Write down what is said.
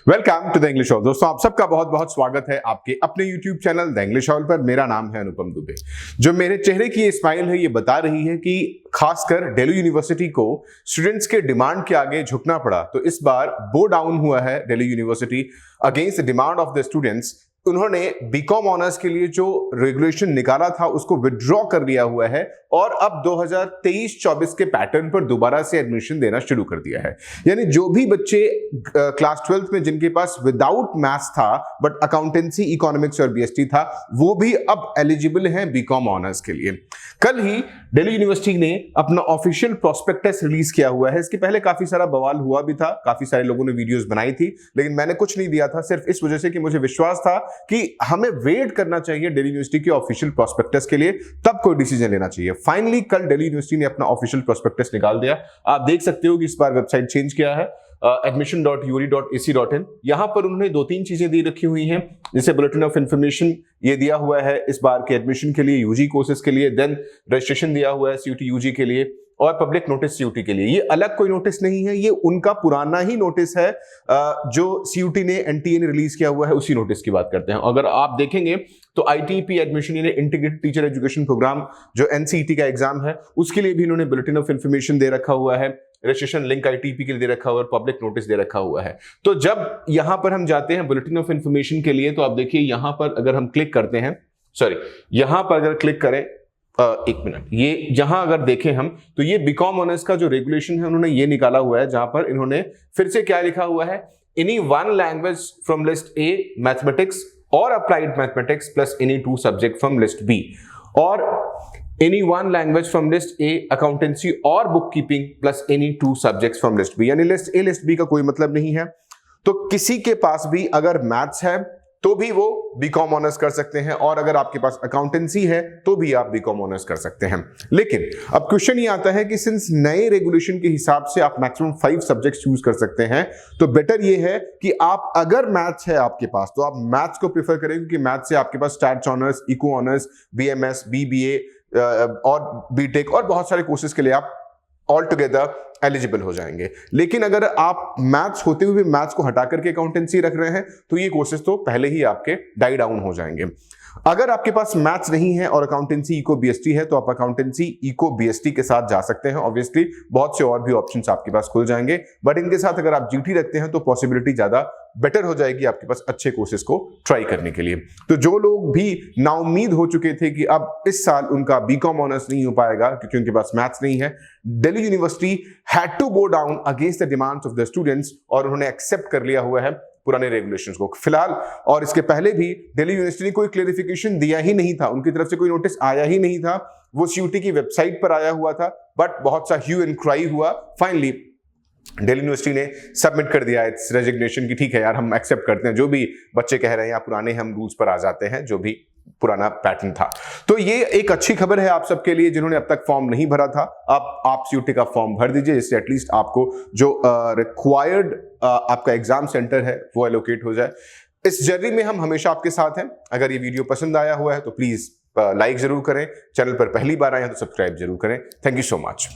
Welcome to the English hall. दोस्तों, आप सबका बहुत बहुत स्वागत है आपके अपने YouTube channel the English hall पर। मेरा नाम है अनुपम दुबे। जो मेरे चेहरे की ये स्माइल है, ये बता रही है कि खासकर दिल्ली यूनिवर्सिटी को स्टूडेंट्स के डिमांड के आगे झुकना पड़ा। तो इस बार बो डाउन हुआ है Delhi university against the demand of the students. उन्होंने बीकॉम ऑनर्स के लिए जो रेगुलेशन निकाला था उसको विड्रॉ कर लिया हुआ है और अब 2023-24 के पैटर्न पर दोबारा से एडमिशन देना शुरू कर दिया है। यानी जो भी बच्चे क्लास 12th में जिनके पास विदाउट मैथ्स था बट अकाउंटेंसी, इकोनॉमिक्स और बीएसटी था, वो भी अब एलिजिबल हैं बीकॉम ऑनर्स के लिए। कल ही दिल्ली यूनिवर्सिटी ने अपना ऑफिशियल प्रोस्पेक्टस रिलीज किया हुआ है। इसके पहले काफी सारा बवाल हुआ भी था, काफी सारे लोगों ने वीडियोस बनाई थी, लेकिन मैंने कुछ नहीं दिया था सिर्फ इस वजह से कि मुझे विश्वास था कि हमें वेट करना चाहिए दिल्ली यूनिवर्सिटी के ऑफिशियल प्रोस्पेक्टस के लिए, तब कोई डिसीजन लेना चाहिए। फाइनली कल दिल्ली यूनिवर्सिटी ने अपना ऑफिशियल प्रोस्पेक्टस निकाल दिया। आप देख सकते हो कि इस बार वेबसाइट चेंज किया है, admission.uri.ac.in। यहां पर उन्होंने दो तीन चीजें दी रखी हुई हैं, जैसे बुलेटिन ऑफ इंफॉर्मेशन ये दिया हुआ है इस बार के एडमिशन के लिए, यूजी कोर्सेज के लिए, देन रजिस्ट्रेशन दिया हुआ है सीयूटी यूजी के लिए और पब्लिक नोटिस सीयूटी के लिए। ये अलग कोई नोटिस नहीं है, ये उनका पुराना ही नोटिस है जो सीयूटी ने, एनटीए ने रिलीज किया हुआ है, उसी नोटिस की बात करते हैं। अगर आप देखेंगे तो आईटीपी एडमिशन यानी इंटीग्रेटेड टीचर एजुकेशन प्रोग्राम जो एनसीईटी का एग्जाम है, उसके लिए भी इन्होंने बुलेटिन ऑफ इंफॉर्मेशन दे रखा हुआ है, रजिस्ट्रेशन लिंक आईटीपी के लिए दे रखा हुआ है, पब्लिक नोटिस दे रखा हुआ है। तो जब यहां पर हम जाते हैं बुलेटिन ऑफ इंफॉर्मेशन के लिए, तो आप देखिए यहां पर अगर हम क्लिक करते हैं, यहां पर अगर क्लिक करें, एक मिनट, ये जहां अगर देखें हम तो ये बीकॉम ऑनर्स का जो रेगुलेशन है उन्होंने ये निकाला हुआ है, जहां पर इन्होंने फिर से क्या लिखा हुआ है, any one language from list A mathematics और applied mathematics plus any two subject from list B, और any one language from list A accountancy और book keeping plus any two subjects from list B. यानी list A list B का कोई मतलब नहीं है। तो किसी के पास भी अगर मैथ्स है तो भी वो बीकॉम ऑनर्स कर सकते हैं, और अगर आपके पास अकाउंटेंसी है तो भी आप बीकॉम ऑनर्स कर सकते हैं। लेकिन अब क्वेश्चन ये आता है कि सिंस नए रेगुलेशन के हिसाब से आप मैक्सिमम 5 सब्जेक्ट्स चूज कर सकते हैं, तो बेटर ये है कि आप अगर मैथ्स है आपके पास तो आप मैथ्स को प्रेफर करें, क्योंकि मैथ्स से आपके पास stats honours, eco honours, BMS, BBA और बीटेक और बहुत सारे कोर्सेज के लिए आप ऑल टुगेदर एलिजिबल हो जाएंगे। लेकिन अगर आप मैथ्स होते हुए भी मैथ्स को हटा करके अकाउंटेंसी रख रहे हैं तो ये कोर्सेज तो पहले ही आपके डाई डाउन हो जाएंगे। अगर आपके पास मैथ्स नहीं है और अकाउंटेंसी इको बीएसटी है तो आप अकाउंटेंसी इको बीएसटी के साथ जा सकते हैं। ऑब्वियसली बहुत से और भी ऑप्शंस आपके पास खुल जाएंगे, बट इनके साथ अगर आप जीटी रखते हैं तो पॉसिबिलिटी ज्यादा बेटर हो जाएगी आपके पास अच्छे कोर्सेज को ट्राई करने के लिए। तो जो लोग भी नाउम्मीद हो चुके थे कि अब इस साल उनका बीकॉम ऑनर्स नहीं हो पाएगा क्योंकि उनके पास मैथ्स नहीं है, Delhi university had to go down against the demands of the students और उन्होंने एक्सेप्ट कर लिया हुआ है पुराने रेगुलेशंस को फिलहाल। और इसके पहले भी दिल्ली यूनिवर्सिटी ने कोई क्लेरिफिकेशन दिया ही नहीं था, उनकी तरफ से कोई नोटिस आया ही नहीं था। वो सीयूटी की वेबसाइट पर आया हुआ था, बट बहुत सा ह्यू एंड क्राई हुआ। फाइनली दिल्ली यूनिवर्सिटी ने सबमिट कर दिया इस रेजिग्नेशन की, ठीक है यार हम एक्सेप्ट करते हैं, जो भी बच्चे कह रहे हैं या पुराने हम रूल्स पर आ जाते हैं, जो भी पुराना पैटर्न था। तो ये एक अच्छी खबर है आप सबके लिए जिन्होंने अब तक फॉर्म नहीं भरा था। अब आप सीयूटी का फॉर्म भर दीजिए, जिससे एटलीस्ट आपको जो रिक्वायर्ड आपका एग्जाम सेंटर है वो एलोकेट हो जाए। इस जर्नी में हम हमेशा आपके साथ हैं। अगर ये वीडियो पसंद आया हुआ है तो प्लीज लाइक जरूर करें, चैनल पर पहली बार आए हैं तो सब्सक्राइब जरूर करें। Thank you so much.